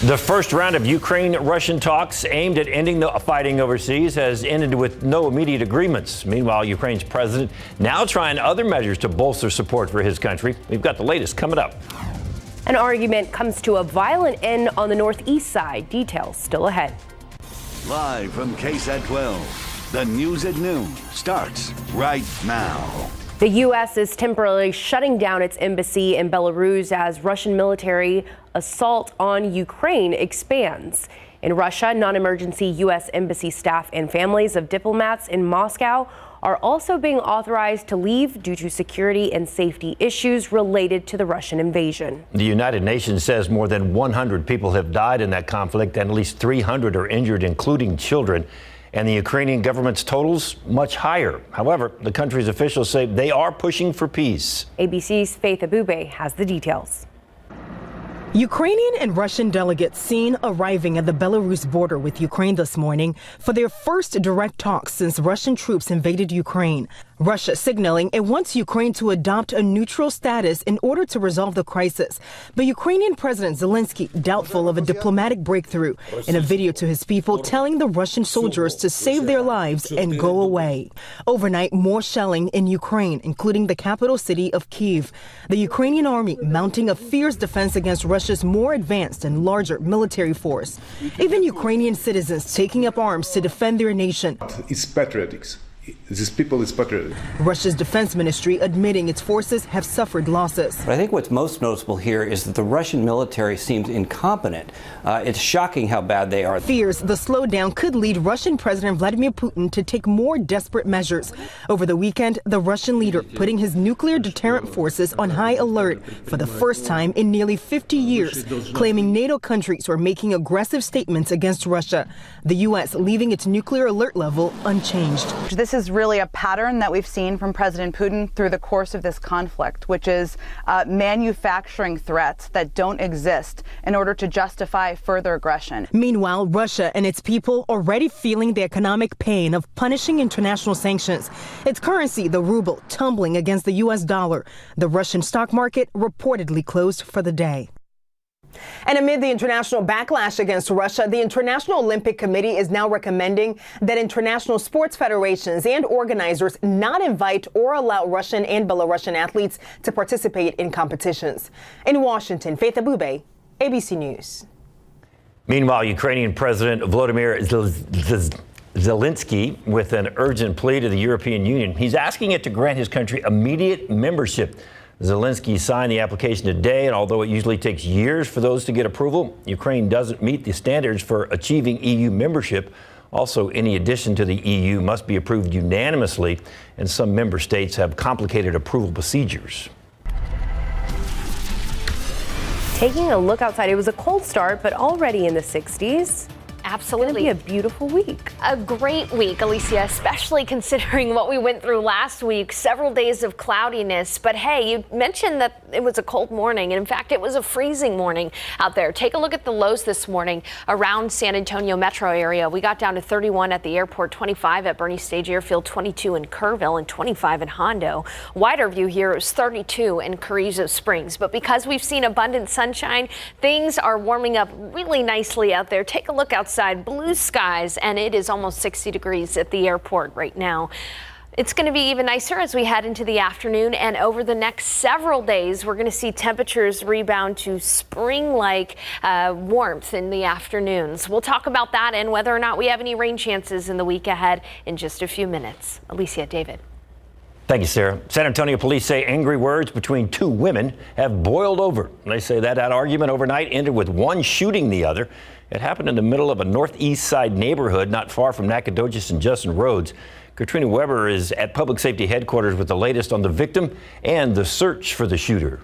The first round of Ukraine-Russian talks aimed at ending the fighting overseas has ended with no immediate agreements. Meanwhile, Ukraine's president now trying other measures to bolster support for his country. We've got the latest coming up. An argument comes to a violent end on the northeast side. Details still ahead. Live from KSAT 12, the news at noon starts right now. The U.S. is temporarily shutting down its embassy in Belarus as Russian military assault on Ukraine expands. In Russia, non-emergency U.S. embassy staff and families of diplomats in Moscow are also being authorized to leave due to security and safety issues related to the Russian invasion. The United Nations says more than 100 people have died in that conflict and at least 300 are injured, including children. And the Ukrainian government's totals much higher. However, the country's officials say they are pushing for peace. ABC's Faith Abube has the details. Ukrainian and Russian delegates seen arriving at the Belarus border with Ukraine this morning for their first direct talks since Russian troops invaded Ukraine. Russia signaling it wants Ukraine to adopt a neutral status in order to resolve the crisis. But Ukrainian President Zelensky doubtful of a diplomatic breakthrough in a video to his people telling the Russian soldiers to save their lives and go away. Overnight, more shelling in Ukraine, including the capital city of Kyiv. The Ukrainian army mounting a fierce defense against Russia's more advanced and larger military force. Even Ukrainian citizens taking up arms to defend their nation. It's patriotics. These people is patriotic. Russia's defense ministry admitting its forces have suffered losses. But I think what's most noticeable here is that the Russian military seems incompetent. It's shocking how bad they are. Fears the slowdown could lead Russian President Vladimir Putin to take more desperate measures. Over the weekend, the Russian leader putting his nuclear deterrent forces on high alert for the first time in nearly 50 years, claiming NATO countries were making aggressive statements against Russia. The U.S. leaving its nuclear alert level unchanged. This is really a pattern that we've seen from President Putin through the course of this conflict, which is manufacturing threats that don't exist in order to justify further aggression. Meanwhile, Russia and its people already feeling the economic pain of punishing international sanctions. Its currency, the ruble, tumbling against the U.S. dollar. The Russian stock market reportedly closed for the day. And amid the international backlash against Russia, the International Olympic Committee is now recommending that international sports federations and organizers not invite or allow Russian and Belarusian athletes to participate in competitions. In Washington, Faith Abube, ABC News. Meanwhile, Ukrainian President Volodymyr Zelensky with an urgent plea to the European Union. He's asking it to grant his country immediate membership. Zelensky signed the application today, and although it usually takes years for those to get approval, Ukraine doesn't meet the standards for achieving EU membership. Also, any addition to the EU must be approved unanimously, and some member states have complicated approval procedures. Taking a look outside, it was a cold start, but already in the 60s. Absolutely. It's going to be a beautiful week. A great week, Alicia, especially considering what we went through last week, several days of cloudiness. But hey, you mentioned that it was a cold morning, and in fact, it was a freezing morning out there. Take a look at the lows this morning around San Antonio metro area. We got down to 31 at the airport, 25 at Bernie Stage Airfield, 22 in Kerrville, and 25 in Hondo. Wider view here is 32 in Carrizo Springs. But because we've seen abundant sunshine, things are warming up really nicely out there. Take a look outside, blue skies, and it is almost 60 degrees at the airport right now. It's going to be even nicer as we head into the afternoon, and over the next several days, we're going to see temperatures rebound to spring-like warmth in the afternoons. We'll talk about that and whether or not we have any rain chances in the week ahead in just a few minutes. Alicia, David. Thank you, Sarah. San Antonio police say angry words between two women have boiled over. They say that argument overnight ended with one shooting the other. It happened in the middle of a northeast side neighborhood not far from Nacogdoches and Justin Roads. Katrina Weber is at Public Safety Headquarters with the latest on the victim and the search for the shooter.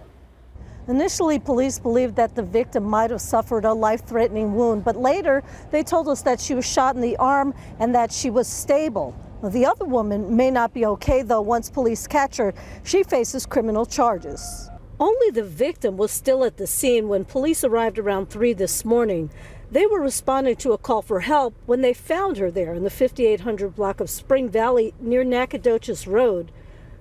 Initially, police believed that the victim might have suffered a life-threatening wound, but later they told us that she was shot in the arm and that she was stable. The other woman may not be okay, though. Once police catch her, she faces criminal charges. Only the victim was still at the scene when police arrived around 3 this morning. They were responding to a call for help when they found her there in the 5800 block of Spring Valley near Nacogdoches Road.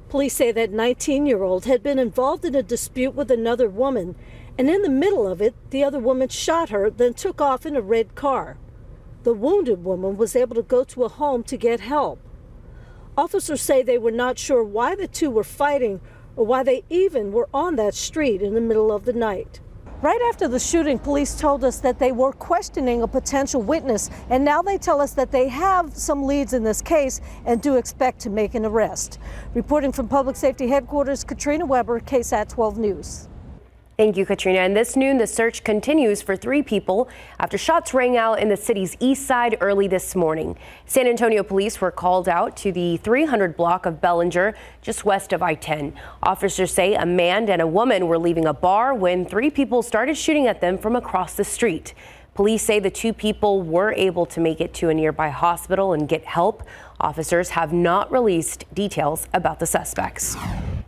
Police say that 19-year-old had been involved in a dispute with another woman And in the middle of it, the other woman shot her, then took off in a red car. The wounded woman was able to go to a home to get help. Officers say they were not sure why the two were fighting or why they even were on that street in the middle of the night. Right after the shooting, police told us that they were questioning a potential witness, and now they tell us that they have some leads in this case and do expect to make an arrest. Reporting from Public Safety Headquarters, Katrina Weber, KSAT 12 News. Thank you, Katrina. And this noon, the search continues for 3 people after shots rang out in the city's east side early this morning. San Antonio police were called out to the 300 block of Bellinger, just west of I-10. Officers say a man and a woman were leaving a bar when 3 people started shooting at them from across the street. Police say the 2 people were able to make it to a nearby hospital and get help. Officers have not released details about the suspects.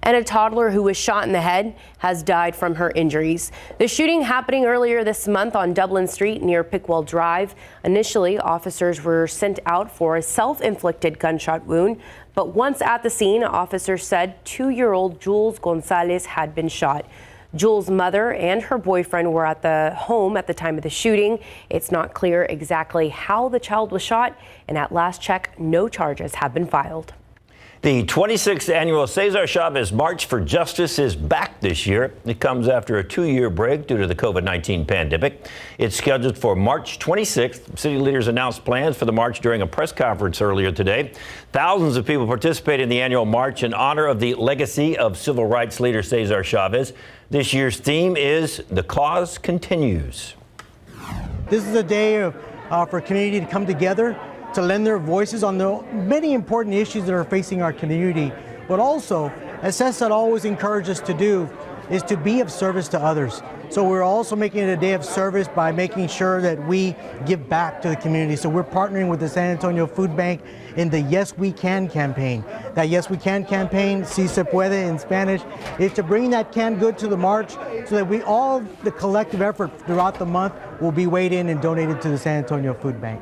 And a toddler who was shot in the head has died from her injuries. The shooting happening earlier this month on Dublin Street near Pickwell Drive. Initially, officers were sent out for a self-inflicted gunshot wound, but once at the scene, officers said 2-year-old Jules Gonzalez had been shot. Jules' mother and her boyfriend were at the home at the time of the shooting. It's not clear exactly how the child was shot, and at last check, no charges have been filed. The 26th annual Cesar Chavez March for Justice is back this year. It comes after a 2-year break due to the COVID-19 pandemic. It's scheduled for March 26th. City leaders announced plans for the march during a press conference earlier today. Thousands of people participate in the annual march in honor of the legacy of civil rights leader Cesar Chavez. This year's theme is "The Cause Continues." This is a day for community to come together, to lend their voices on the many important issues that are facing our community, but also, as KSAT always encourages us to do, is to be of service to others. So we're also making it a day of service by making sure that we give back to the community. So we're partnering with the San Antonio Food Bank in the Yes We Can campaign. That Yes We Can campaign, Si Se Puede in Spanish, is to bring that canned good to the march so that we all, the collective effort throughout the month, will be weighed in and donated to the San Antonio Food Bank.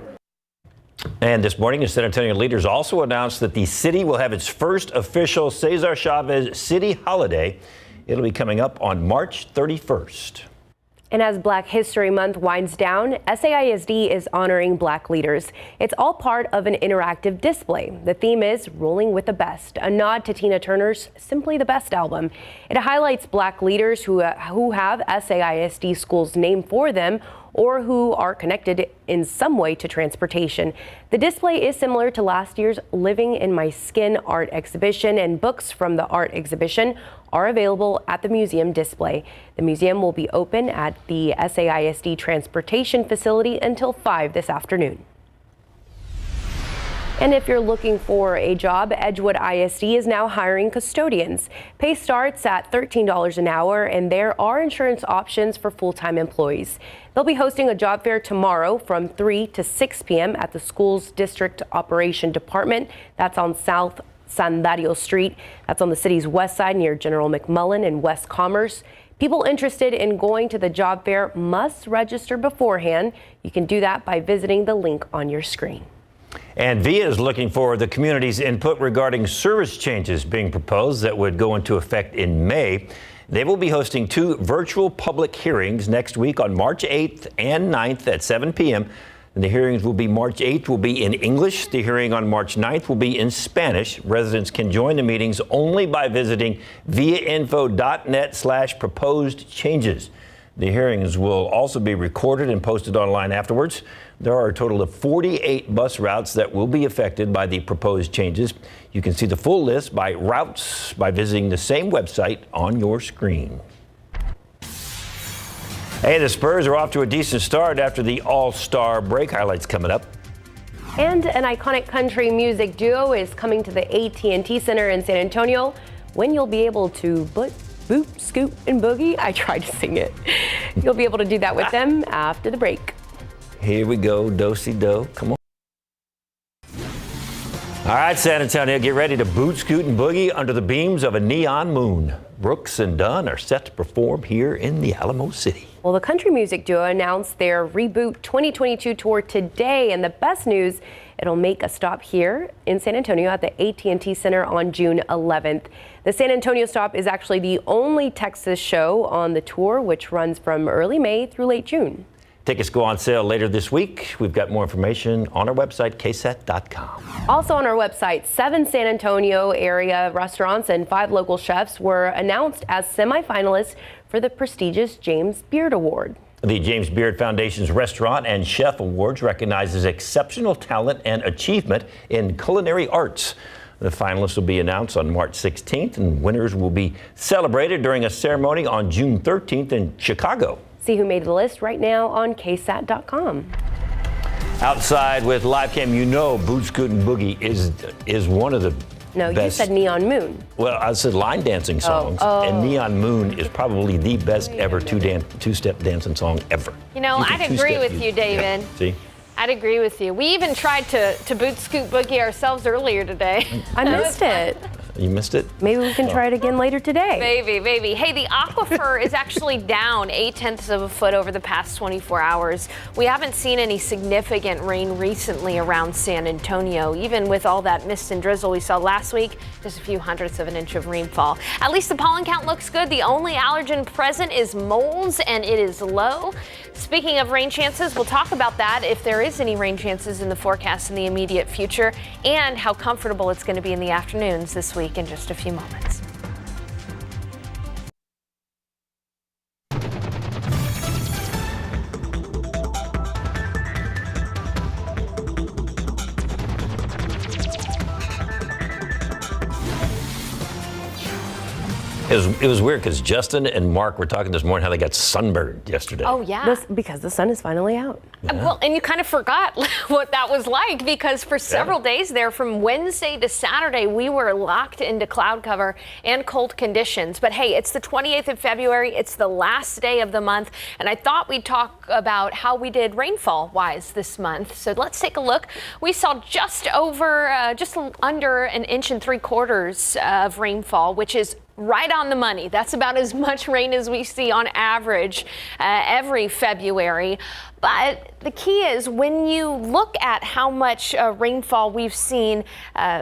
And this morning, the San Antonio leaders also announced that the city will have its first official Cesar Chavez City holiday. It'll be coming up on March 31st. And as Black History Month winds down, SAISD is honoring Black leaders. It's all part of an interactive display. The theme is Rolling with the Best, a nod to Tina Turner's Simply the Best album. It highlights Black leaders who have SAISD schools named for them or who are connected in some way to transportation. The display is similar to last year's Living in My Skin art exhibition, and books from the art exhibition are available at the museum display. The museum will be open at the SAISD transportation facility until 5 this afternoon. And if you're looking for a job, Edgewood ISD is now hiring custodians. Pay starts at $13 an hour, and there are insurance options for full-time employees. They'll be hosting a job fair tomorrow from 3 to 6 p.m. at the school's district operation department. That's on South San Dario Street. That's on the city's west side near General McMullen and West Commerce. People interested in going to the job fair must register beforehand. You can do that by visiting the link on your screen. And VIA is looking for the community's input regarding service changes being proposed that would go into effect in May. They will be hosting 2 virtual public hearings next week on March 8th and 9th at 7 p.m. And the hearings will be March 8th will be in English. The hearing on March 9th will be in Spanish. Residents can join the meetings only by visiting viainfo.net/proposed changes. The hearings will also be recorded and posted online afterwards. There are a total of 48 bus routes that will be affected by the proposed changes. You can see the full list by routes by visiting the same website on your screen. Hey, the Spurs are off to a decent start after the All-Star break. Highlights coming up. And an iconic country music duo is coming to the AT&T Center in San Antonio, when you'll be able to boot, scoot, and boogie. I tried to sing it. You'll be able to do that with them after the break. Here we go, do-si-do. Come on. All right, San Antonio, get ready to boot, scoot, and boogie under the beams of a neon moon. Brooks and Dunn are set to perform here in the Alamo City. Well, the country music duo announced their Reboot 2022 tour today, and the best news, it'll make a stop here in San Antonio at the AT&T Center on June 11th. The San Antonio stop is actually the only Texas show on the tour, which runs from early May through late June. Tickets go on sale later this week. We've got more information on our website, KSAT.com. Also on our website, 7 San Antonio area restaurants and 5 local chefs were announced as semifinalists for the prestigious James Beard Award. The James Beard Foundation's Restaurant and Chef Awards recognizes exceptional talent and achievement in culinary arts. The finalists will be announced on March 16th, and winners will be celebrated during a ceremony on June 13th in Chicago. See who made the list right now on KSAT.com. Outside with live cam, you know Boot Scootin' Boogie is one of the No, best. You said Neon Moon. Well, I said line dancing songs, and Neon Moon is probably the best ever two-step dancing song ever. You know, I'd agree with you, David. Yeah. See? I'd agree with you. We even tried to boot scoot boogie ourselves earlier today. I missed it. You missed it? Maybe we can try it again later today. Maybe. Hey, the aquifer is actually down 0.8 of a foot over the past 24 hours. We haven't seen any significant rain recently around San Antonio. Even with all that mist and drizzle we saw last week, just a few hundredths of an inch of rainfall. At least the pollen count looks good. The only allergen present is molds, and it is low. Speaking of rain chances, we'll talk about that, if there is any rain chances in the forecast in the immediate future, and how comfortable it's going to be in the afternoons this week in just a few moments. It was weird because Justin and Mark were talking this morning how they got sunburned yesterday. Oh, yeah. Because the sun is finally out. Yeah. Well, and you kind of forgot what that was like, because for several days there, from Wednesday to Saturday, we were locked into cloud cover and cold conditions. But hey, it's the 28th of February. It's the last day of the month. And I thought we'd talk about how we did rainfall-wise this month. So let's take a look. We saw just under 1.75 inches of rainfall, which is right on the money. That's about as much rain as we see on average every February. But the key is, when you look at how much rainfall we've seen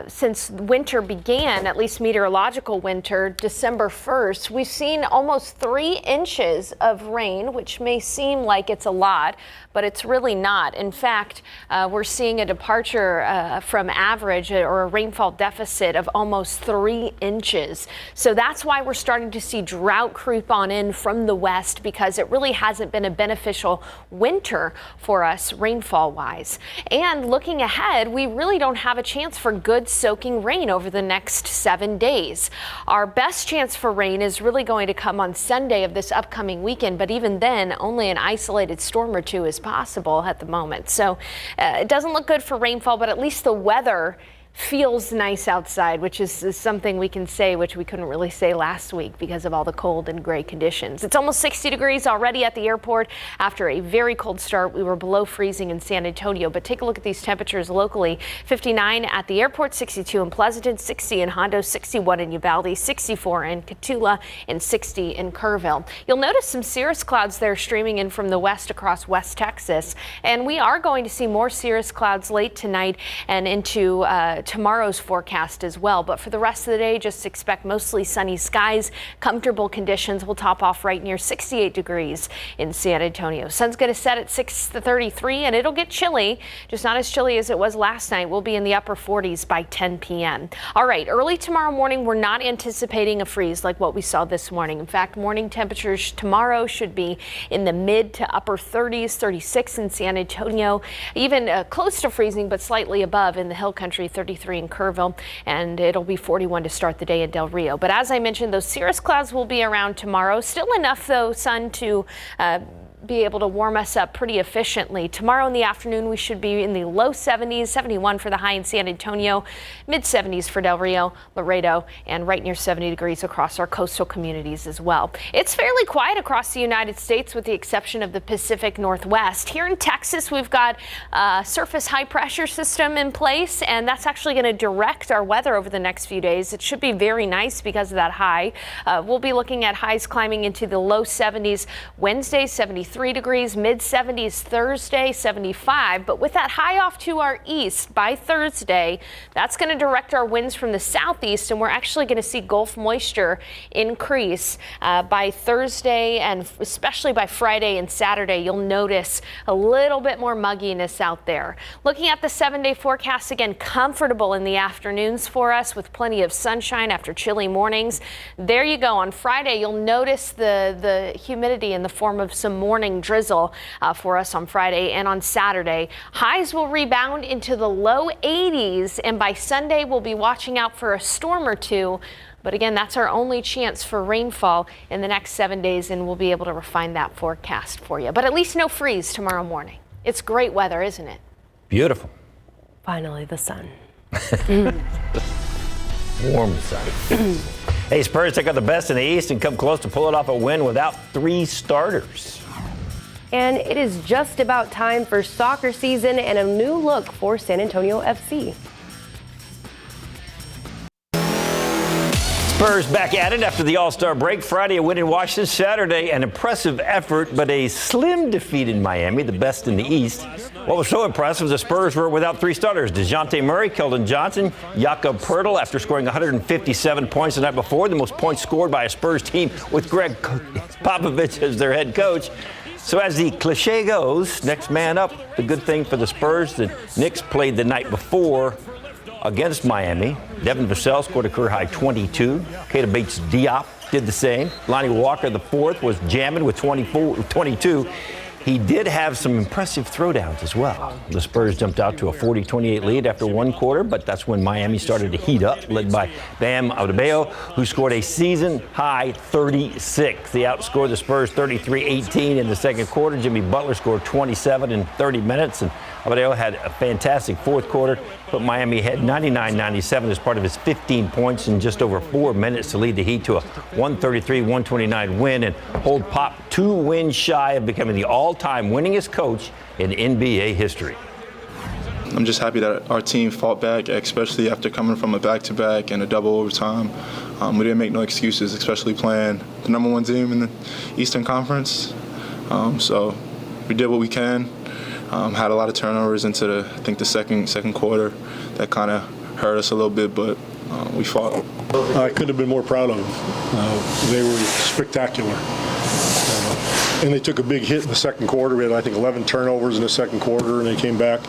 since winter began, at least meteorological winter, December 1st, we've seen almost 3 inches of rain, which may seem like it's a lot, but it's really not. In fact, we're seeing a departure from average, or a rainfall deficit of almost 3 inches. So that's why we're starting to see drought creep on in from the west, because it really hasn't been a beneficial winter for us rainfall wise. And looking ahead, we really don't have a chance for good soaking rain over the next 7 days. Our best chance for rain is really going to come on Sunday of this upcoming weekend, but even then, only an isolated storm or two is possible at the moment. So it doesn't look good for rainfall, but at least the weather feels nice outside, which is something we can say, which we couldn't really say last week because of all the cold and gray conditions. It's almost 60 degrees already at the airport. After a very cold start, we were below freezing in San Antonio, but take a look at these temperatures locally. 59 at the airport, 62 in Pleasanton, 60 in Hondo, 61 in Uvalde, 64 in Cotulla, and 60 in Kerrville. You'll notice some cirrus clouds there streaming in from the west across West Texas, and we are going to see more cirrus clouds late tonight and into tomorrow's forecast as well. But for the rest of the day, just expect mostly sunny skies, comfortable conditions. We'll top off right near 68 degrees in San Antonio. Sun's going to set at 6:33, and it'll get chilly, just not as chilly as it was last night. We'll be in the upper 40s by 10 p.m. All right, early tomorrow morning, we're not anticipating a freeze like what we saw this morning. In fact, morning temperatures tomorrow should be in the mid to upper 30s, 36 in San Antonio, even close to freezing, but slightly above in the Hill Country, 33 in Kerrville, and it'll be 41 to start the day in Del Rio. But as I mentioned, those cirrus clouds will be around tomorrow. Still enough, though, sun to be able to warm us up pretty efficiently. Tomorrow in the afternoon, we should be in the low 70s, 71 for the high in San Antonio, mid 70s for Del Rio, Laredo, and right near 70 degrees across our coastal communities as well. It's fairly quiet across the United States with the exception of the Pacific Northwest. Here in Texas, we've got a surface high pressure system in place, and that's actually going to direct our weather over the next few days. It should be very nice because of that high. We'll be looking at highs climbing into the low 70s Wednesday, 73 degrees, mid 70s Thursday, 75. But with that high off to our east by Thursday, that's going to direct our winds from the southeast, and we're actually going to see Gulf moisture increase by Thursday, and especially by Friday and Saturday. You'll notice a little bit more mugginess out there. Looking at the 7-day forecast again, comfortable in the afternoons for us with plenty of sunshine after chilly mornings. There you go. On Friday, you'll notice the humidity in the form of some morning drizzle for us on Friday and on Saturday. Highs will rebound into the low 80s, and by Sunday, we'll be watching out for a storm or two. But again, that's our only chance for rainfall in the next 7 days, and we'll be able to refine that forecast for you. But at least no freeze tomorrow morning. It's great weather, isn't it? Beautiful. Finally, the sun. Warm sun. Hey, Spurs take out the best in the East and come close to pulling off a win without 3 starters. And it is just about time for soccer season and a new look for San Antonio FC. Spurs back at it after the All-Star break. Friday, a win in Washington. Saturday, an impressive effort, but a slim defeat in Miami, the best in the East. What was so impressive, the Spurs were without 3 starters. DeJounte Murray, Keldon Johnson, Jakob Poeltl, after scoring 157 points the night before, the most points scored by a Spurs team with Greg Popovich as their head coach. So as the cliche goes, next man up. The good thing for the Spurs, the Knicks played the night before against Miami. Devin Vassell scored a career-high 22. Keita Bates-Diop did the same. Lonnie Walker, the fourth, was jamming with 22. He did have some impressive throwdowns as well. The Spurs jumped out to a 40-28 lead after 1 quarter, but that's when Miami started to heat up, led by Bam Adebayo, who scored a season-high 36. They outscored the Spurs 33-18 in the second quarter. Jimmy Butler scored 27 in 30 minutes, and Adebayo had a fantastic fourth quarter, but Miami had 99-97 as part of his 15 points in just over 4 minutes to lead the Heat to a 133-129 win and hold Pop 2 wins shy of becoming the all-time winningest coach in NBA history. I'm just happy that our team fought back, especially after coming from a back-to-back and a double overtime. We didn't make no excuses, especially playing the number 1 team in the Eastern Conference. So we did what we can. Had a lot of turnovers into the second quarter that kind of hurt us a little bit, but we fought. I couldn't have been more proud of them. They were spectacular. And they took a big hit in the second quarter. We had, I think, 11 turnovers in the second quarter, and they came back.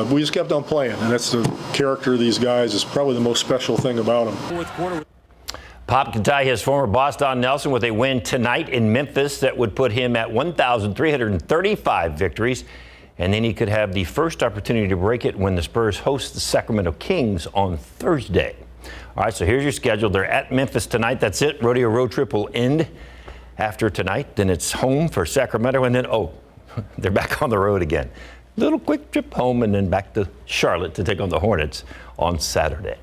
We just kept on playing, and that's the character of these guys. Is probably the most special thing about them. Fourth quarter. Pop can tie his former boss Don Nelson with a win tonight in Memphis that would put him at 1,335 victories. And then he could have the first opportunity to break it when the Spurs host the Sacramento Kings on Thursday. All right, so here's your schedule. They're at Memphis tonight. That's it. Rodeo road trip will end after tonight. Then it's home for Sacramento. And then, they're back on the road again. Little quick trip home and then back to Charlotte to take on the Hornets on Saturday.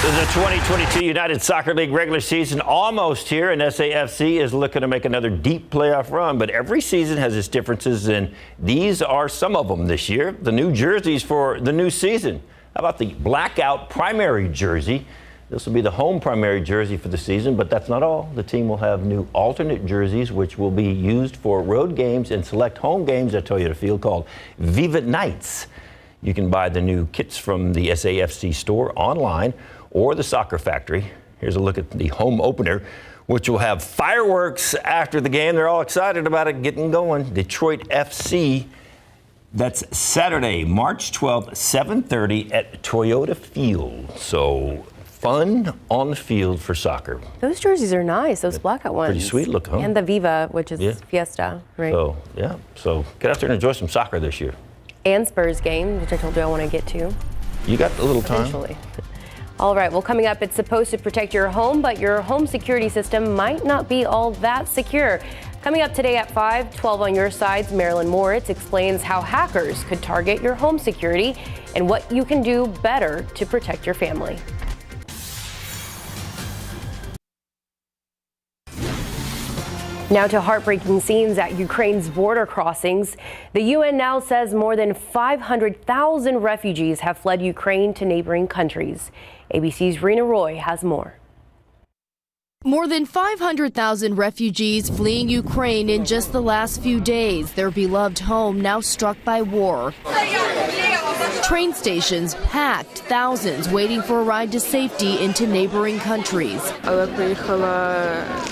The 2022 United Soccer League regular season almost here, and SAFC is looking to make another deep playoff run. But every season has its differences, and these are some of them this year. The new jerseys for the new season. How about the blackout primary jersey? This will be the home primary jersey for the season, but that's not all. The team will have new alternate jerseys, which will be used for road games and select home games at Toyota Field called Viva Nights. You can buy the new kits from the SAFC store online or the Soccer Factory. Here's a look at the home opener, which will have fireworks after the game. They're all excited about it getting going. Detroit FC, that's Saturday, March 12th, 7:30 at Toyota Field. So fun on the field for soccer. Those jerseys are nice, those blackout ones. Pretty sweet look, huh? And the Viva, which is Fiesta, right? So get out there and enjoy some soccer this year. And Spurs game, which I told you I want to get to. You got a little time. Eventually. All right, well, coming up, it's supposed to protect your home, but your home security system might not be all that secure. Coming up today at 5:12 on your sides, Marilyn Moritz explains how hackers could target your home security and what you can do better to protect your family. Now to heartbreaking scenes at Ukraine's border crossings. The UN now says more than 500,000 refugees have fled Ukraine to neighboring countries. ABC's Rena Roy has more. More than 500,000 refugees fleeing Ukraine in just the last few days, their beloved home now struck by war. Train stations packed, thousands waiting for a ride to safety into neighboring countries.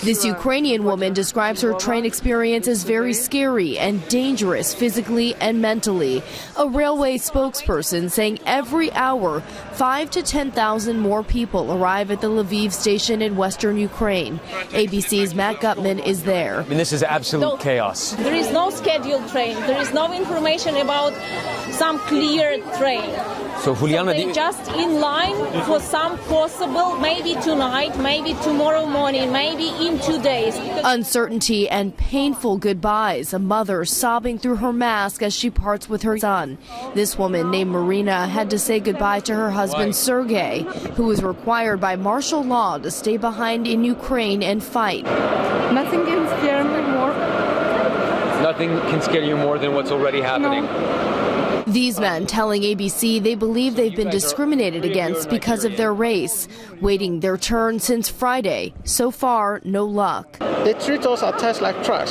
This Ukrainian woman describes her train experience as very scary and dangerous physically and mentally. A railway spokesperson saying every hour, 5,000 to 10,000 more people arrive at the Lviv station in western Ukraine. ABC's Matt Gutman is there. I mean, this is absolute chaos. There is no scheduled train. There is no information about some clear train. So, Juliana, they're just in line for some possible, maybe tonight, maybe tomorrow morning, maybe in 2 days. Uncertainty and painful goodbyes. A mother sobbing through her mask as she parts with her son. This woman named Marina had to say goodbye to her husband Sergei, who was required by martial law to stay behind in Ukraine and fight. Nothing can scare me more. Nothing can scare you more than what's already happening. No. These men telling ABC they believe they've been discriminated against because of their race, waiting their turn since Friday. So far, no luck. They treat us at times like trash.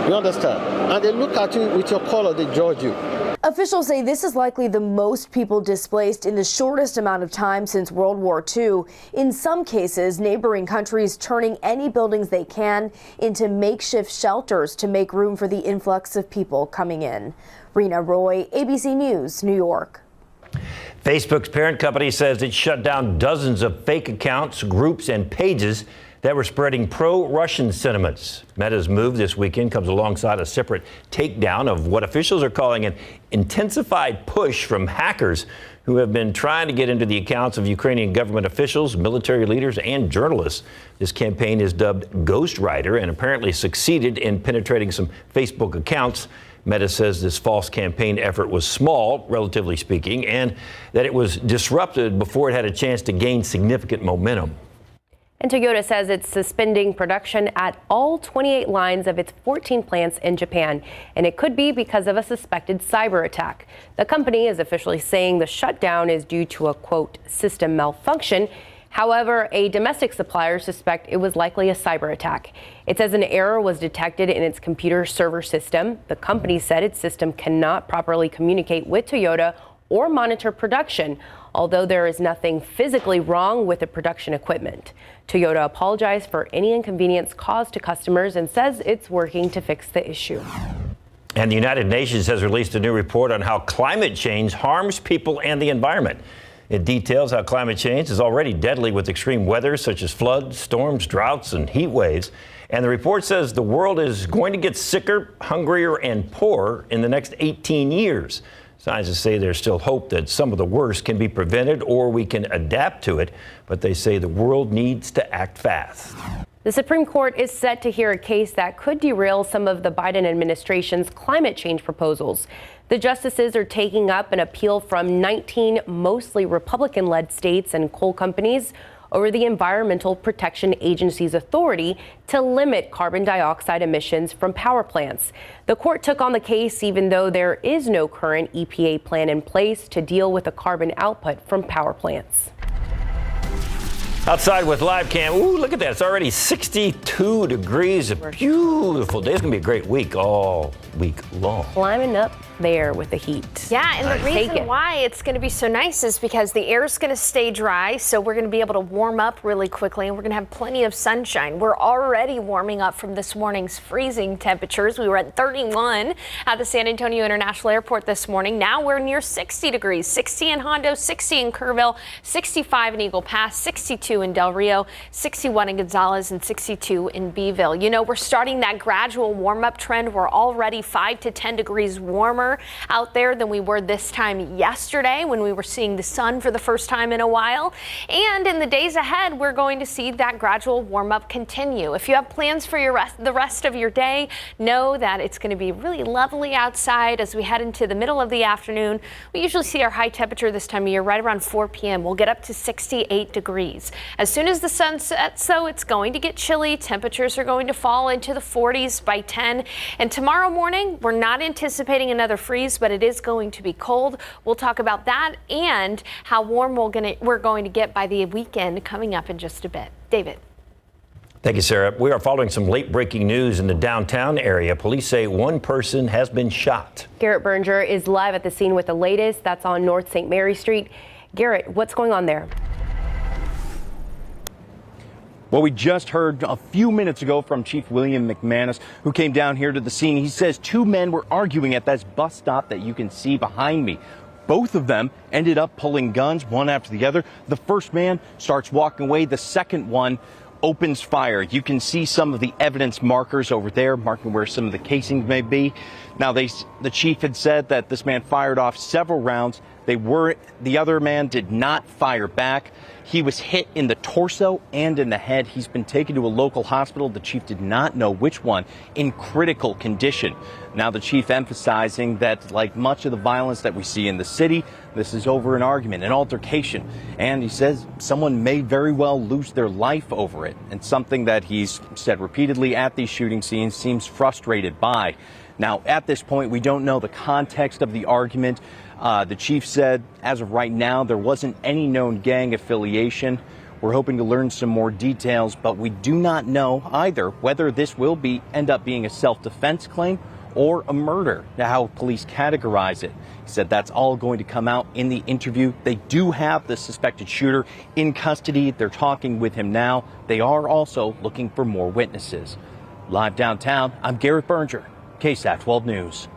You understand? And they look at you with your color, they judge you. Officials say this is likely the most people displaced in the shortest amount of time since World War II. In some cases, neighboring countries turning any buildings they can into makeshift shelters to make room for the influx of people coming in. Rena Roy, ABC News, New York. Facebook's parent company says it shut down dozens of fake accounts, groups, and pages that were spreading pro-Russian sentiments. Meta's move this weekend comes alongside a separate takedown of what officials are calling an intensified push from hackers who have been trying to get into the accounts of Ukrainian government officials, military leaders, and journalists. This campaign is dubbed Ghostwriter and apparently succeeded in penetrating some Facebook accounts. Meta says this false campaign effort was small, relatively speaking, and that it was disrupted before it had a chance to gain significant momentum. And Toyota says it's suspending production at all 28 lines of its 14 plants in Japan, and it could be because of a suspected cyber attack. The company is officially saying the shutdown is due to a, quote, system malfunction. However, a domestic supplier suspects it was likely a cyber attack. It says an error was detected in its computer server system. The company said its system cannot properly communicate with Toyota or monitor production, although there is nothing physically wrong with the production equipment. Toyota apologized for any inconvenience caused to customers and says it's working to fix the issue. And the United Nations has released a new report on how climate change harms people and the environment. It details how climate change is already deadly with extreme weather such as floods, storms, droughts, and heat waves. And the report says the world is going to get sicker, hungrier, and poorer in the next 18 years. Scientists say there's still hope that some of the worst can be prevented or we can adapt to it, but they say the world needs to act fast. The Supreme Court is set to hear a case that could derail some of the Biden administration's climate change proposals. The justices are taking up an appeal from 19 mostly Republican-led states and coal companies over the Environmental Protection Agency's authority to limit carbon dioxide emissions from power plants. The court took on the case even though there is no current EPA plan in place to deal with the carbon output from power plants. Outside with live cam. Ooh, look at that. It's already 62 degrees. A beautiful day. It's going to be a great week all week long. Climbing up there with the heat. Yeah, and the reason why it's going to be so nice is because the air is going to stay dry, so we're going to be able to warm up really quickly, and we're going to have plenty of sunshine. We're already warming up from this morning's freezing temperatures. We were at 31 at the San Antonio International Airport this morning. Now we're near 60 degrees, 60 in Hondo, 60 in Kerrville, 65 in Eagle Pass, 62 in Del Rio, 61 in Gonzales, and 62 in Beeville. You know, we're starting that gradual warm-up trend. We're already 5 to 10 degrees warmer warmer out there than we were this time yesterday when we were seeing the sun for the first time in a while. And in the days ahead, we're going to see that gradual warm up continue. If you have plans for the rest of your day, know that it's going to be really lovely outside as we head into the middle of the afternoon. We usually see our high temperature this time of year right around 4 p.m. We'll get up to 68 degrees. As soon as the sun sets, so it's going to get chilly. Temperatures are going to fall into the 40s by 10. And tomorrow morning, we're not anticipating another freeze, but it is going to be cold. We'll talk about that and how warm we're going to get by the weekend coming up in just a bit. David. Thank you, Sarah. We are following some late breaking news in the downtown area. Police say one person has been shot. Garrett Berger is live at the scene with the latest. That's on North St. Mary Street. Garrett, what's going on there? Well, we just heard a few minutes ago from Chief William McManus, who came down here to the scene. He says two men were arguing at this bus stop that you can see behind me. Both of them ended up pulling guns, one after the other. The first man starts walking away. The second one opens fire. You can see some of the evidence markers over there, marking where some of the casings may be. Now, the chief had said that this man fired off several rounds. The other man did not fire back. He was hit in the torso and in the head. He's been taken to a local hospital. The chief did not know which one, in critical condition. Now, the chief emphasizing that, like much of the violence that we see in the city, this is over an argument, an altercation. And he says someone may very well lose their life over it. And something that he's said repeatedly at these shooting scenes, seems frustrated by. Now, at this point, we don't know the context of the argument. The chief said, as of right now, there wasn't any known gang affiliation. We're hoping to learn some more details, but we do not know either whether this will end up being a self-defense claim or a murder, how police categorize it. He said that's all going to come out in the interview. They do have the suspected shooter in custody. They're talking with him now. They are also looking for more witnesses. Live downtown, I'm Garrett Berger, KSAT 12 News.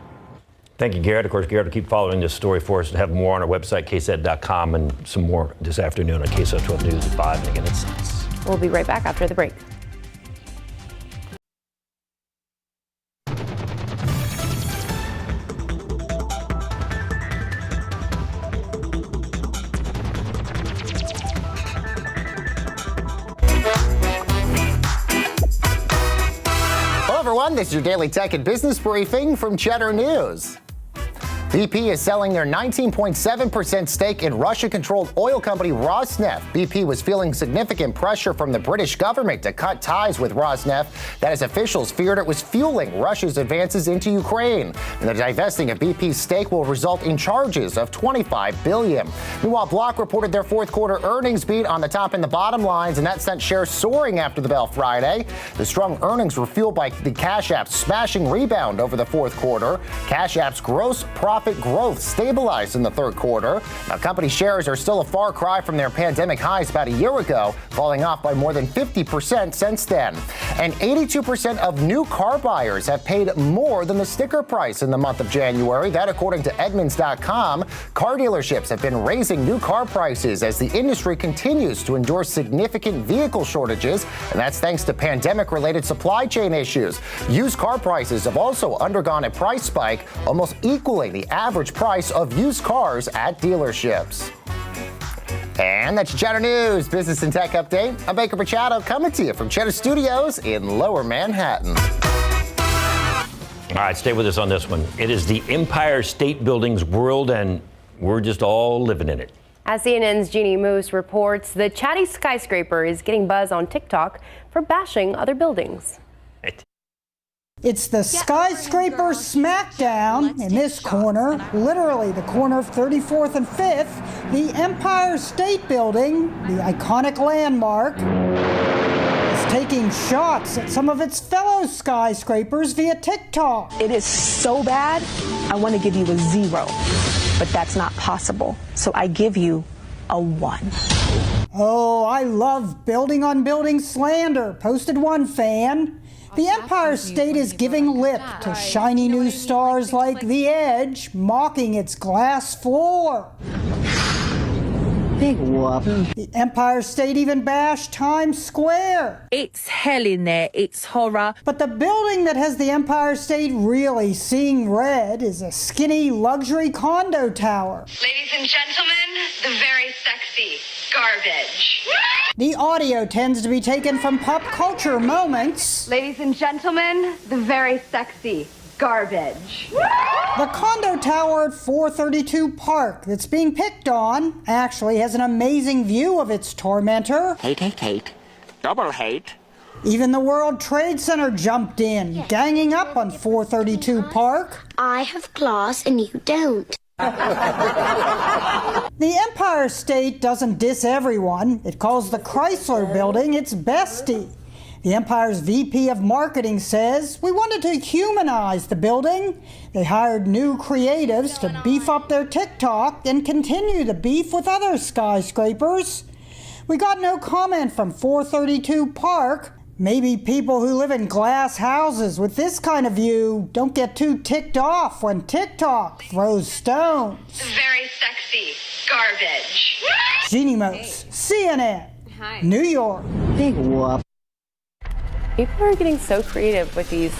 Thank you, Garrett. Of course, Garrett will keep following this story for us and have more on our website, KSAT.com, and some more this afternoon on KSAT 12 News at 5 and again at 6. We'll be right back after the break. Hello, everyone. This is your daily tech and business briefing from Cheddar News. BP is selling their 19.7% stake in Russia-controlled oil company Rosneft. BP was feeling significant pressure from the British government to cut ties with Rosneft, that as officials feared it was fueling Russia's advances into Ukraine. And the divesting of BP's stake will result in charges of $25 billion. Meanwhile, Block reported their fourth quarter earnings beat on the top and the bottom lines, and that sent shares soaring after the bell Friday. The strong earnings were fueled by the Cash App's smashing rebound over the fourth quarter. Cash App's gross profit growth stabilized in the third quarter. Now, company shares are still a far cry from their pandemic highs about a year ago, falling off by more than 50% since then. And 82% of new car buyers have paid more than the sticker price in the month of January. That, according to Edmunds.com. Car dealerships have been raising new car prices as the industry continues to endure significant vehicle shortages, and that's thanks to pandemic-related supply chain issues. Used car prices have also undergone a price spike, almost equaling the average price of used cars at dealerships. And that's your Cheddar News Business and Tech Update. I'm Baker Machado coming to you from Cheddar Studios in Lower Manhattan. All right, stay with us on this one. It is the Empire State Building's world, and we're just all living in it. As CNN's Jeannie Moose reports, the chatty skyscraper is getting buzz on TikTok for bashing other buildings. It's the skyscraper smackdown in this corner, literally the corner of 34th and 5th. The Empire State Building, the iconic landmark, is taking shots at some of its fellow skyscrapers via TikTok. It is so bad, I want to give you a 0, but that's not possible. So I give you a 1. Oh, I love building on building slander, posted one fan. The Empire State is giving lip to shiny new stars like The Edge, mocking its glass floor. Big whoop. The Empire State even bashed Times Square. It's hell in there. It's horror. But the building that has the Empire State really seeing red is a skinny luxury condo tower. Ladies and gentlemen, the very sexy garbage. The audio tends to be taken from pop culture moments. Ladies and gentlemen, the very sexy garbage. The condo tower at 432 Park that's being picked on actually has an amazing view of its tormentor. Hate. Double hate. Even the World Trade Center jumped in, ganging up on 432 Park. I have class and you don't. The Empire State doesn't diss everyone. It calls the Chrysler Building its bestie. The Empire's VP of Marketing says, we wanted to humanize the building. They hired new creatives to beef up their TikTok and continue the beef with other skyscrapers. We got no comment from 432 Park. Maybe people who live in glass houses with this kind of view don't get too ticked off when TikTok throws stones. Very sexy garbage. Jeannie Mose, CNN, New York. Big whoop. People are getting so creative with these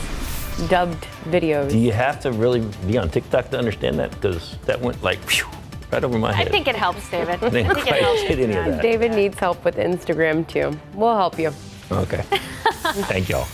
dubbed videos. Do you have to really be on TikTok to understand that? Because that went like whew, right over my head. I think it helps, David. I didn't think quite it helps. hit any of that. David needs help with Instagram too. We'll help you. Okay. Thank y'all.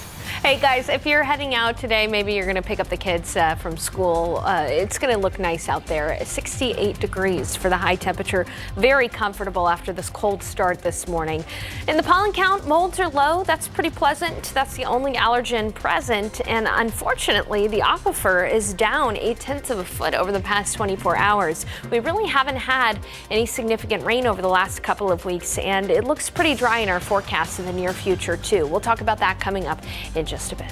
Hey guys, if you're heading out today, maybe you're going to pick up the kids from school. It's going to look nice out there. 68 degrees for the high temperature. Very comfortable after this cold start this morning. In the pollen count, molds are low. That's pretty pleasant. That's the only allergen present. And unfortunately, the aquifer is down 0.8 of a foot over the past 24 hours. We really haven't had any significant rain over the last couple of weeks, and it looks pretty dry in our forecast in the near future too. We'll talk about that coming up in just a bit.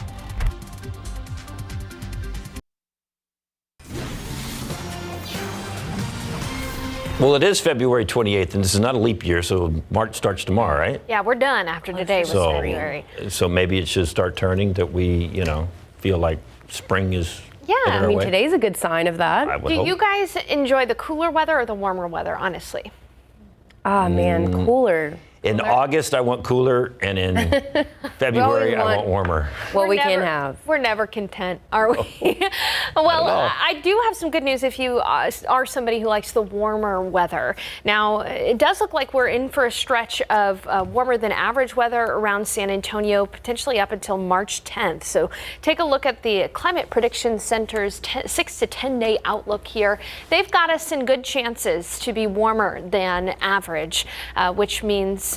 Well, it is February 28th, and this is not a leap year, so March starts tomorrow, right? Yeah, we're done after today with February. So maybe it should start turning, that we, feel like spring is Yeah, I mean, today's a good sign of that. Do you guys enjoy the cooler weather or the warmer weather, honestly? Ah, man, cooler. In August, I want cooler, and in February, I want warmer. What we can have. We're never content, are we? Well, I do have some good news if you are somebody who likes the warmer weather. Now, it does look like we're in for a stretch of warmer than average weather around San Antonio, potentially up until March 10th. So take a look at the Climate Prediction Center's 6 to 10 day outlook here. They've got us in good chances to be warmer than average, which means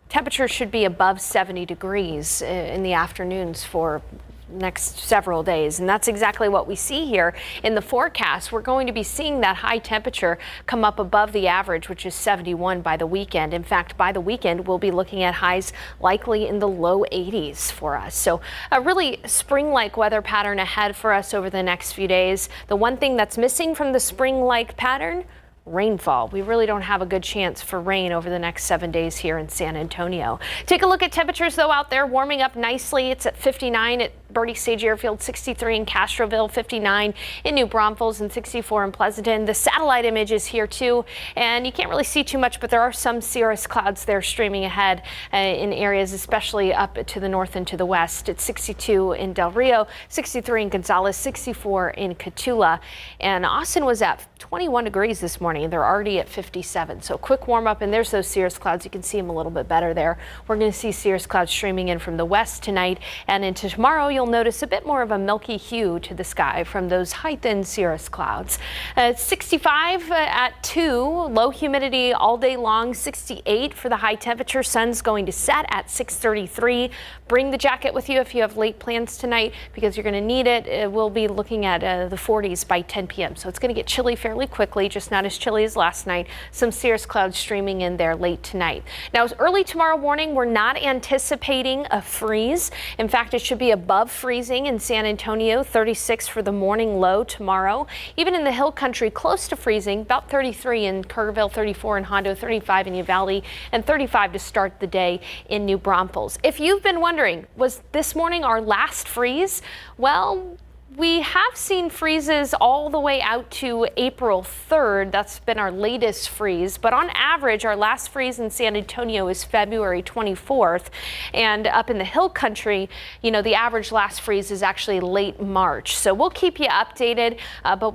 temperatures should be above 70 degrees in the afternoons for next several days, and that's exactly what we see here in the forecast. We're going to be seeing that high temperature come up above the average, which is 71 by the weekend. In fact, by the weekend, we'll be looking at highs likely in the low 80s for us. So a really spring-like weather pattern ahead for us over the next few days. The one thing that's missing from the spring-like pattern, rainfall. We really don't have a good chance for rain over the next 7 days here in San Antonio. Take a look at temperatures, though, out there warming up nicely. It's at 59 at Birdie Stage Airfield, 63 in Castroville, 59 in New Braunfels, and 64 in Pleasanton. The satellite image is here, too, and you can't really see too much, but there are some cirrus clouds there streaming ahead in areas, especially up to the north and to the west. It's 62 in Del Rio, 63 in Gonzales, 64 in Cotulla, and Austin was at 21 degrees this morning. They're already at 57. So quick warm up, and there's those cirrus clouds. You can see them a little bit better there. We're going to see cirrus clouds streaming in from the west tonight, and into tomorrow you'll notice a bit more of a milky hue to the sky from those high thin cirrus clouds. 65 at 2, low humidity all day long, 68 for the high temperature. Sun's going to set at 6:33. Bring the jacket with you if you have late plans tonight, because you're going to need it. We'll be looking at the 40s by 10 p.m. So it's going to get chilly fairly quickly, just not as chilly as last night. Some cirrus clouds streaming in there late tonight. Now, early tomorrow morning, we're not anticipating a freeze. In fact, it should be above freezing in San Antonio, 36 for the morning low tomorrow. Even in the hill country, close to freezing, about 33 in Kerrville, 34 in Hondo, 35 in Uvalde, and 35 to start the day in New Braunfels. If you've been wondering, was this morning our last freeze? Well, We have seen freezes all the way out to April 3rd. That's been our latest freeze. But on average, our last freeze in San Antonio is February 24th. And up in the hill country, you know, the average last freeze is actually late March. So we'll keep you updated. But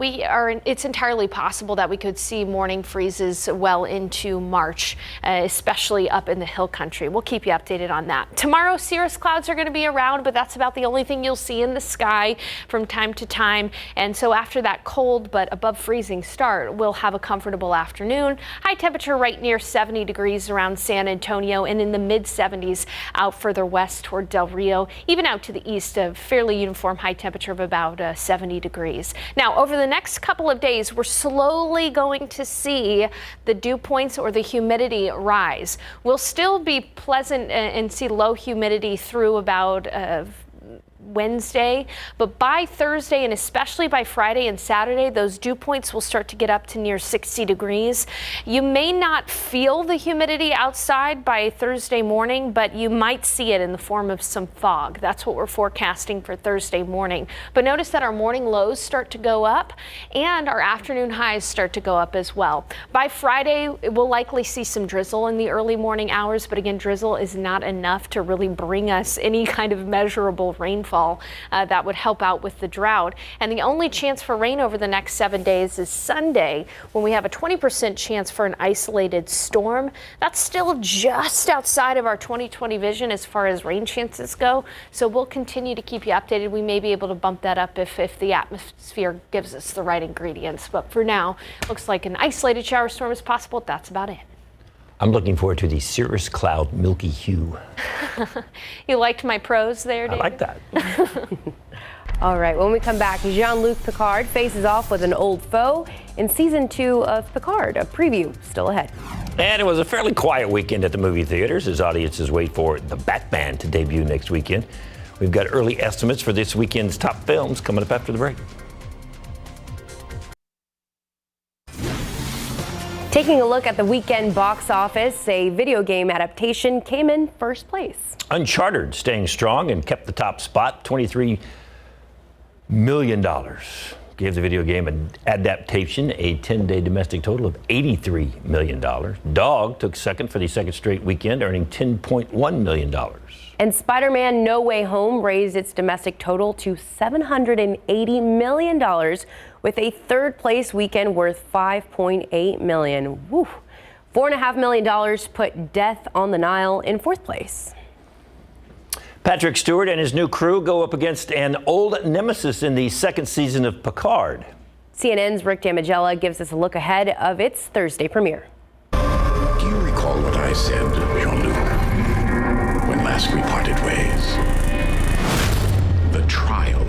it's entirely possible that we could see morning freezes well into March, especially up in the hill country. We'll keep you updated on that. Tomorrow, cirrus clouds are going to be around, but that's about the only thing you'll see in the sky from time to time. And so after that cold but above freezing start, we'll have a comfortable afternoon. High temperature right near 70 degrees around San Antonio, and in the mid 70s out further west toward Del Rio, even out to the east, a fairly uniform high temperature of about 70 degrees. Now, over the next couple of days, we're slowly going to see the dew points or the humidity rise. We'll still be pleasant and see low humidity through about Wednesday, but by Thursday and especially by Friday and Saturday, those dew points will start to get up to near 60 degrees. You may not feel the humidity outside by Thursday morning, but you might see it in the form of some fog. That's what we're forecasting for Thursday morning. But notice that our morning lows start to go up and our afternoon highs start to go up as well. By Friday, we'll likely see some drizzle in the early morning hours, but again, drizzle is not enough to really bring us any kind of measurable rainfall. That would help out with the drought. And the only chance for rain over the next 7 days is Sunday, when we have a 20% chance for an isolated storm. That's still just outside of our 20/20 vision as far as rain chances go. So we'll continue to keep you updated. We may be able to bump that up if the atmosphere gives us the right ingredients. But for now, looks like an isolated shower storm is possible. That's about it. I'm looking forward to the cirrus cloud milky hue. You liked my prose there, David? I like that. All right, when we come back, Jean-Luc Picard faces off with an old foe in season 2 of Picard. A preview still ahead. And it was a fairly quiet weekend at the movie theaters as audiences wait for The Batman to debut next weekend. We've got early estimates for this weekend's top films coming up after the break. Taking a look at the weekend box office, a video game adaptation came in first place. Uncharted staying strong and kept the top spot, $23 million. Gave the video game adaptation a 10-day domestic total of $83 million. Dog took second for the second straight weekend, earning $10.1 million. And Spider-Man No Way Home raised its domestic total to $780 million, with a third place weekend worth $5.8 million. Woo. $4.5 million put Death on the Nile in fourth place. Patrick Stewart and his new crew go up against an old nemesis in the second season of Picard. CNN's Rick Damigella gives us a look ahead of its Thursday premiere. Do you recall what I said, Jean-Luc, when last we parted ways? The trial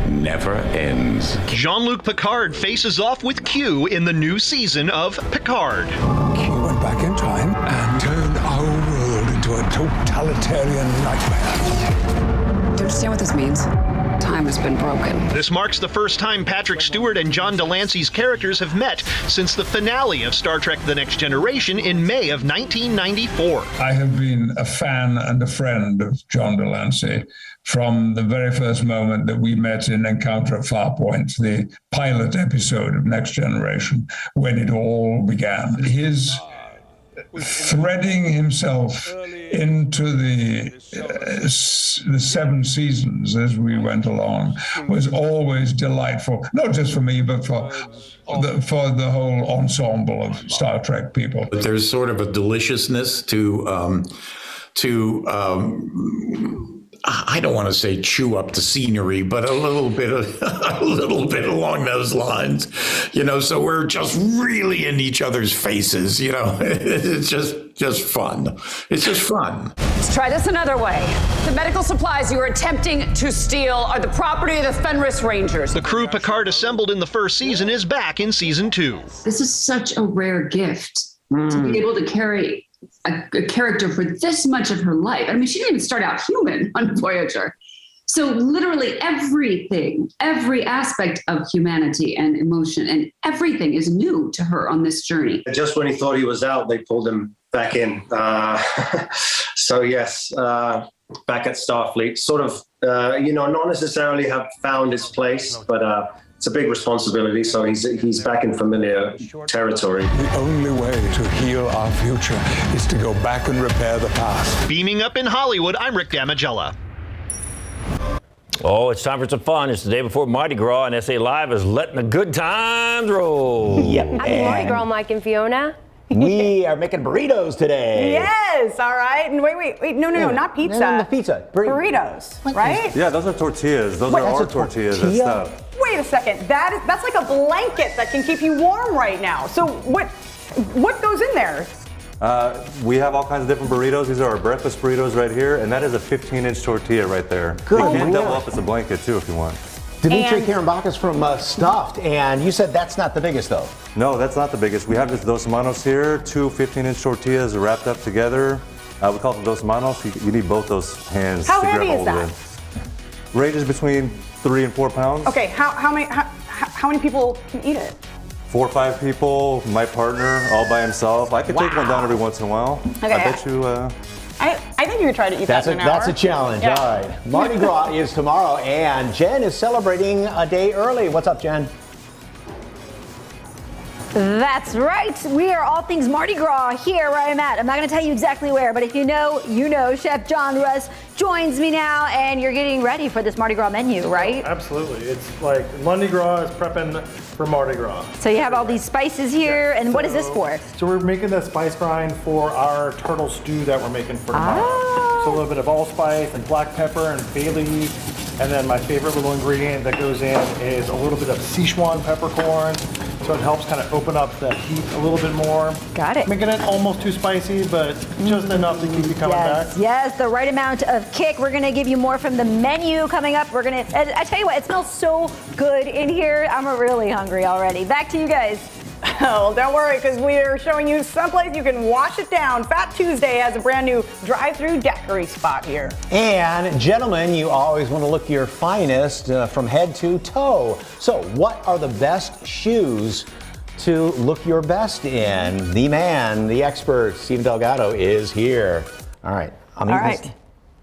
never ends. Jean-Luc Picard faces off with Q in the new season of Picard. Q went back in time and turned our world into a totalitarian nightmare. Do you understand what this means? Time has been broken. This marks the first time Patrick Stewart and John Delancey's characters have met since the finale of Star Trek The Next Generation in May of 1994. I have been a fan and a friend of John Delancey from the very first moment that we met in Encounter at Farpoint, the pilot episode of Next Generation, when it all began. His threading himself into the 7 seasons as we went along was always delightful, not just for me, but for the whole ensemble of Star Trek people. There's sort of a deliciousness to I don't want to say chew up the scenery, but a little bit along those lines, so we're just really in each other's faces, it's just fun. It's just fun. Let's try this another way. The medical supplies you are attempting to steal are the property of the Fenris Rangers. The crew Picard assembled in the first season is back in season 2. This is such a rare gift to be able to carry a character for this much of her life. I mean, she didn't even start out human on Voyager. So literally everything, every aspect of humanity and emotion and everything is new to her on this journey. Just when he thought he was out, they pulled him back in. So yes, back at Starfleet, sort of, not necessarily have found his place, but it's a big responsibility. So he's back in familiar territory. The only way to heal our future is to go back and repair the past. Beaming up in Hollywood, I'm Rick Damigella. Oh, it's time for some fun. It's the day before Mardi Gras, and SA Live is letting the good times roll. Yep. Happy Mardi Gras, Mike and Fiona. We are making burritos today. Yes, all right. And wait, no, not pizza. No, the pizza. Burritos, right? Yeah, those are tortillas. Those are our tortillas and stuff. Wait a second. That's like a blanket that can keep you warm right now. So what goes in there? We have all kinds of different burritos. These are our breakfast burritos right here, and that is a 15-inch tortilla right there. Good. You can double up as a blanket too if you want. Dimitri Karambakis from Stuffed, and you said that's not the biggest though. No, that's not the biggest. We have just Dos Manos here, two 15-inch tortillas wrapped up together. We call them Dos Manos. You need both those hands How to grab heavy is hold that? of it. Ranges between 3 and 4 pounds. Okay, how many people can eat it? 4 or 5 people, my partner, all by himself. I could take one down every once in a while. Okay. I bet you. I think you could try to eat that in an hour. That's a challenge. Yeah. All right. Mardi Gras is tomorrow, and Jen is celebrating a day early. What's up, Jen? That's right. We are all things Mardi Gras here where I'm at. I'm not going to tell you exactly where, but if you know, you know. Chef John Russ joins me now, and you're getting ready for this Mardi Gras menu, right? Absolutely. It's like Mardi Gras is prepping for Mardi Gras. So you have all these spices here, and what is this for? So we're making the spice grind for our turtle stew that we're making for tomorrow. So a little bit of allspice and black pepper and bay leaf, and then my favorite little ingredient that goes in is a little bit of Sichuan peppercorn. So it helps kind of open up the heat a little bit more. Got it. Making it almost too spicy, but just enough to keep you coming back. Yes, the right amount of kick. We're going to give you more from the menu coming up. We're going to, I tell you what, it smells so good in here. I'm really hungry already. Back to you guys. Oh, don't worry, because we're showing you someplace you can wash it down. Fat Tuesday has a brand new drive-through daiquiri spot here. And gentlemen, you always want to look your finest from head to toe. So what are the best shoes to look your best in? The man, the expert, Steve Delgado is here. All right. All right.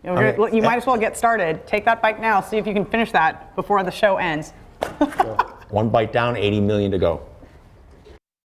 You might as well get started. Take that bite now. See if you can finish that before the show ends. 1 bite down, 80 million to go.